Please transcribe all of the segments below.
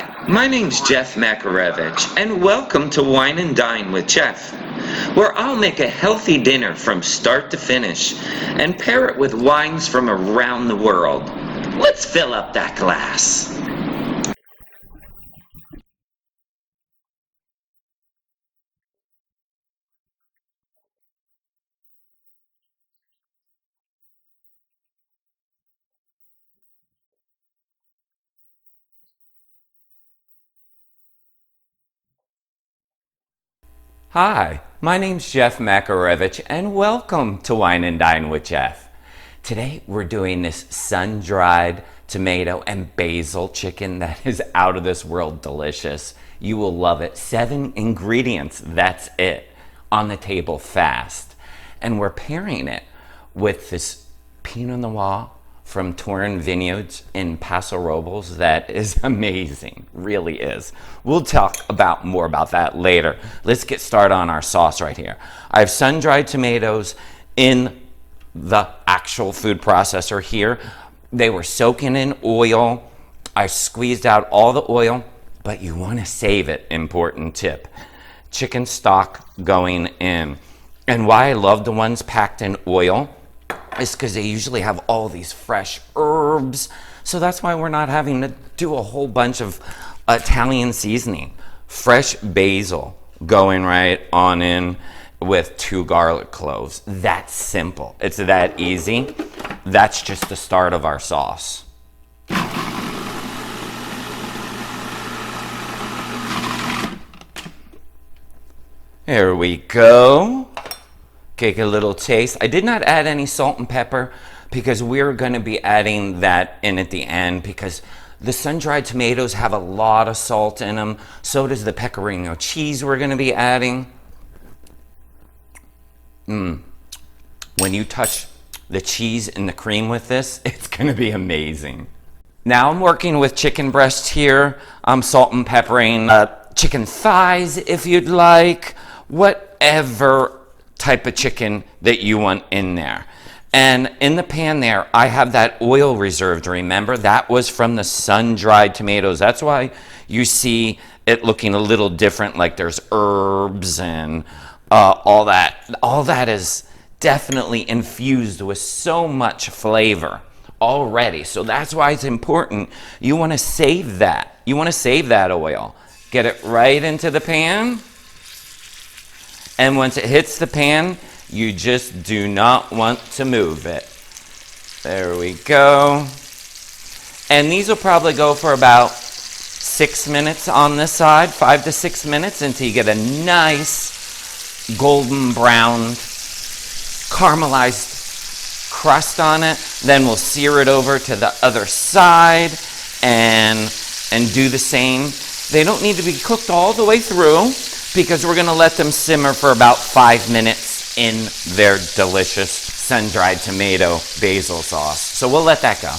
Hi, my name's Jeff Makarevich, and welcome to Wine and Dine with Jeff, where I'll make a healthy dinner from start to finish and pair it with wines from around the world. Let's fill up that glass. Hi, my name's Jeff Makarevich, and welcome to Wine and Dine with Jeff. Today we're doing this sun-dried tomato and basil chicken that is out of this world delicious. You will love it. 7 ingredients, that's it, on the table fast. And we're pairing it with this Pinot Noir from Torrin Vineyards in Paso Robles that is amazing, really is. We'll talk more about that later. Let's get started on our sauce right here. I have sun-dried tomatoes in the actual food processor here. They were soaking in oil. I squeezed out all the oil, but you want to save it, important tip. Chicken stock going in. And why I love the ones packed in oil is because they usually have all these fresh herbs. So that's why we're not having to do a whole bunch of Italian seasoning. Fresh basil going right on in with 2 garlic cloves. That's simple. It's that easy. That's just the start of our sauce. Here we go. Take a little taste. I did not add any salt and pepper because we're going to be adding that in at the end because the sun-dried tomatoes have a lot of salt in them. So does the pecorino cheese we're going to be adding. When you touch the cheese and the cream with this, it's going to be amazing. Now I'm working with chicken breast here. I'm salt and peppering chicken thighs if you'd like. Whatever type of chicken that you want in there. And in the pan there, I have that oil reserved. Remember, that was from the sun-dried tomatoes. That's why you see it looking a little different, like there's herbs and all that. All that is definitely infused with so much flavor already. So that's why it's important. You want to save that. You want to save that oil. Get it right into the pan. And once it hits the pan, you just do not want to move it. There we go. And these will probably go for about 6 minutes on this side, 5 to 6 minutes, until you get a nice golden brown caramelized crust on it. Then we'll sear it over to the other side and do the same. They don't need to be cooked all the way through, because we're going to let them simmer for about 5 minutes in their delicious sun-dried tomato basil sauce. So we'll let that go.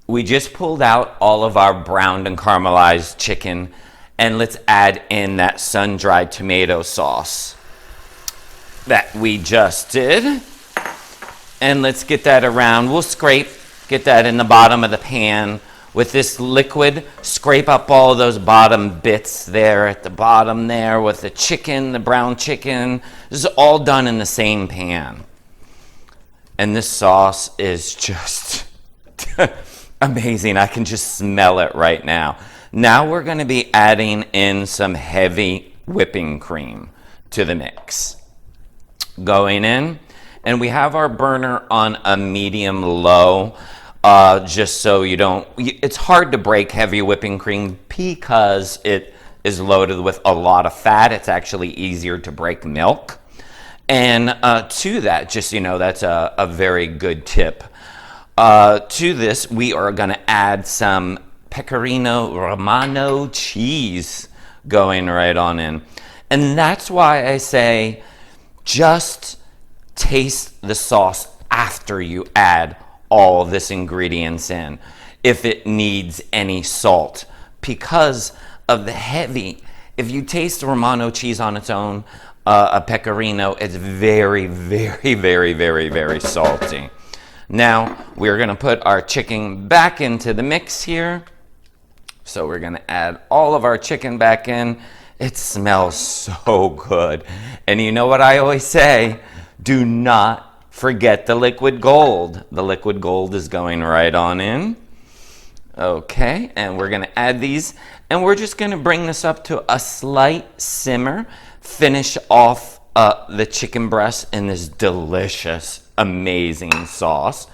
We just pulled out all of our browned and caramelized chicken, and let's add in that sun-dried tomato sauce that we just did. And let's get that around. We'll get that in the bottom of the pan with this liquid. Scrape up all of those bottom bits there at the bottom there with the chicken, the brown chicken. This is all done in the same pan. And this sauce is just amazing. I can just smell it right now. Now we're going to be adding in some heavy whipping cream to the mix. Going in, and we have our burner on a medium low, just so you don't, it's hard to break heavy whipping cream because it is loaded with a lot of fat. It's actually easier to break milk. And to that, just that's a very good tip. To this, we are going to add some pecorino romano cheese going right on in. And that's why I say, just taste the sauce after you add all this ingredients in, if it needs any salt, because of the heavy If you taste Romano cheese on its own, a pecorino, it's very, very, very, very, very salty. Now, we're gonna put our chicken back into the mix here. So we're gonna add all of our chicken back in. It smells so good. And you know what I always say? Do not forget the liquid gold. The liquid gold is going right on in. Okay, and we're gonna add these, and we're just gonna bring this up to a slight simmer, finish off the chicken breast in this delicious, amazing sauce,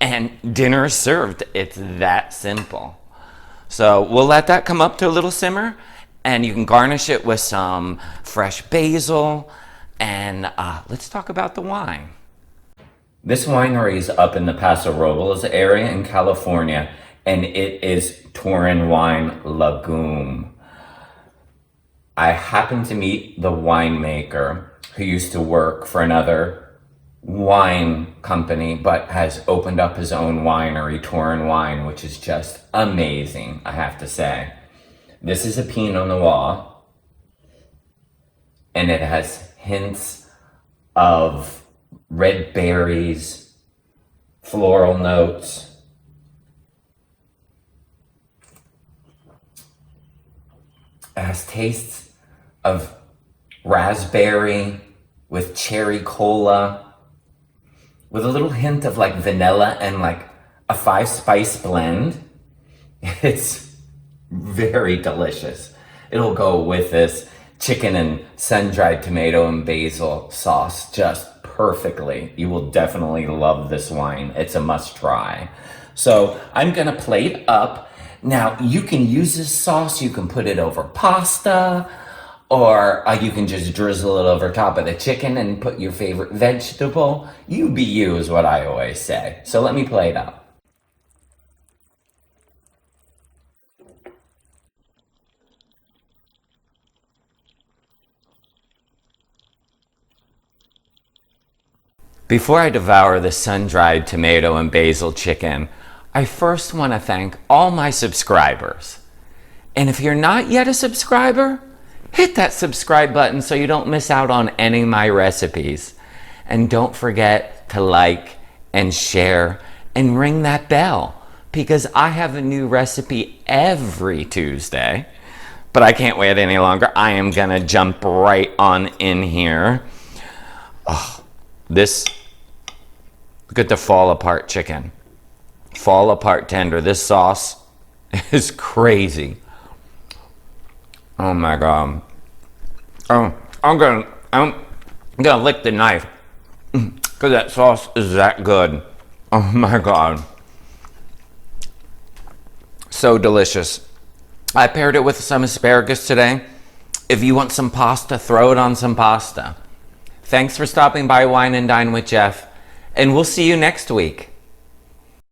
and dinner is served. It's that simple. So we'll let that come up to a little simmer, and you can garnish it with some fresh basil, and let's talk about the wine. This winery is up in the Paso Robles area in California, and it is Torrin wine Lagom. I happened to meet the winemaker who used to work for another wine company, but has opened up his own winery, Torrin Wine, which is just amazing, I have to say. This is a Pinot Noir, and it has hints of red berries, floral notes. It has tastes of raspberry with cherry cola, with a little hint of like vanilla and like a 5-spice blend. It's very delicious. It'll go with this chicken and sun-dried tomato and basil sauce just perfectly. You will definitely love this wine. It's a must try. So I'm gonna plate up. Now you can use this sauce, you can put it over pasta, or you can just drizzle it over top of the chicken and put your favorite vegetable. You be you is what I always say. So let me plate up. Before I devour the sun-dried tomato and basil chicken, I first want to thank all my subscribers. And if you're not yet a subscriber, hit that subscribe button so you don't miss out on any of my recipes. And don't forget to like and share and ring that bell, because I have a new recipe every Tuesday. But I can't wait any longer. I am gonna jump right on in here. Oh, look at the fall apart chicken. Fall apart tender. This sauce is crazy. Oh my God. Oh, I'm gonna lick the knife because that sauce is that good. Oh my God. So delicious. I paired it with some asparagus today. If you want some pasta, throw it on some pasta. Thanks for stopping by Wine and Dine with Jeff, and we'll see you next week.